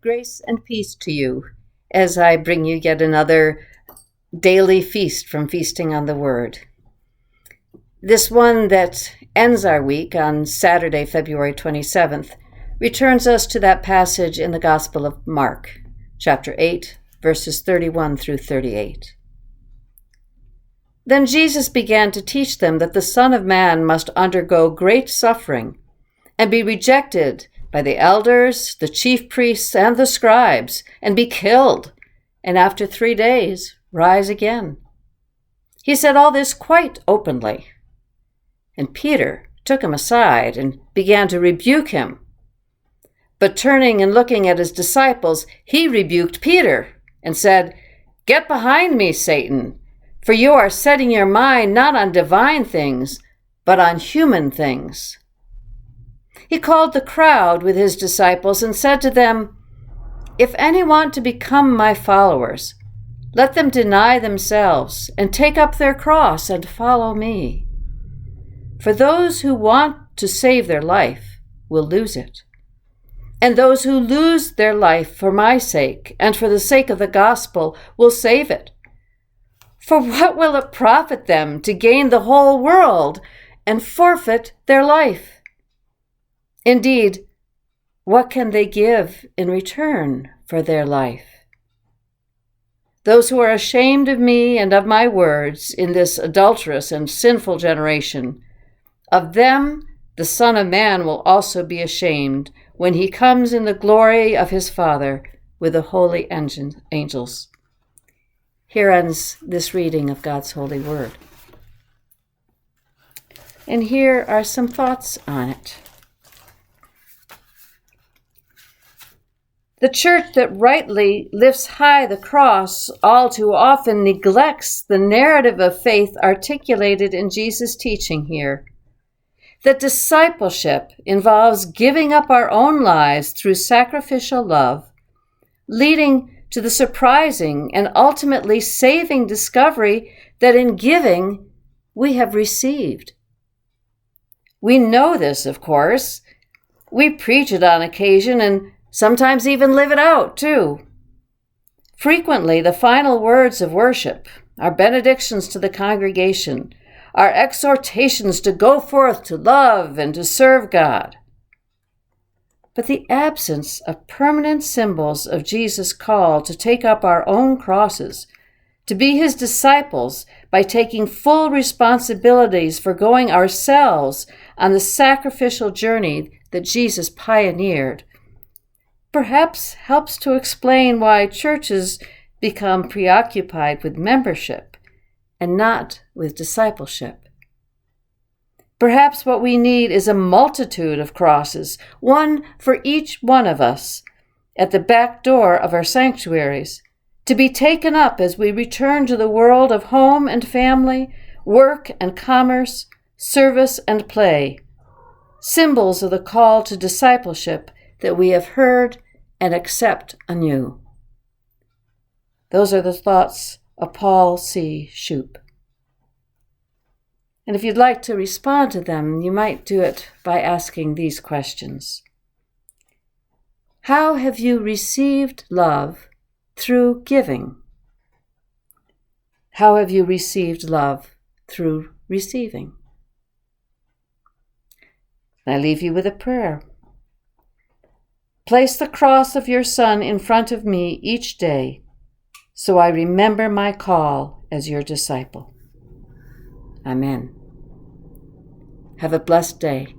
Grace and peace to you as I bring you yet another daily feast from Feasting on the Word. This one that ends our week on Saturday, February 27th, returns us to that passage in the Gospel of Mark, chapter 8, verses 31 through 38. Then Jesus began to teach them that the Son of Man must undergo great suffering and be rejected by the elders, the chief priests, and the scribes, and be killed, and after 3 days rise again. He said all this quite openly. And Peter took him aside and began to rebuke him. But turning and looking at his disciples, he rebuked Peter and said, "Get behind me, Satan, for you are setting your mind not on divine things, but on human things." He called the crowd with his disciples and said to them, "If any want to become my followers, let them deny themselves and take up their cross and follow me. For those who want to save their life will lose it. And those who lose their life for my sake and for the sake of the gospel will save it. For what will it profit them to gain the whole world and forfeit their life? Indeed, what can they give in return for their life? Those who are ashamed of me and of my words in this adulterous and sinful generation, of them the Son of Man will also be ashamed when he comes in the glory of his Father with the holy angels." Here ends this reading of God's holy word. And here are some thoughts on it. The church that rightly lifts high the cross all too often neglects the narrative of faith articulated in Jesus' teaching here. That discipleship involves giving up our own lives through sacrificial love, leading to the surprising and ultimately saving discovery that in giving we have received. We know this, of course. We preach it on occasion and sometimes even live it out, too. Frequently, the final words of worship, our benedictions to the congregation, our exhortations to go forth to love and to serve God. But the absence of permanent symbols of Jesus' call to take up our own crosses, to be his disciples by taking full responsibilities for going ourselves on the sacrificial journey that Jesus pioneered, perhaps helps to explain why churches become preoccupied with membership and not with discipleship. Perhaps what we need is a multitude of crosses, one for each one of us, at the back door of our sanctuaries, to be taken up as we return to the world of home and family, work and commerce, service and play, symbols of the call to discipleship that we have heard and accept anew. Those are the thoughts of Paul C. Shoup. And if you'd like to respond to them, you might do it by asking these questions. How have you received love through giving? How have you received love through receiving? I leave you with a prayer. Place the cross of your Son in front of me each day, so I remember my call as your disciple. Amen. Have a blessed day.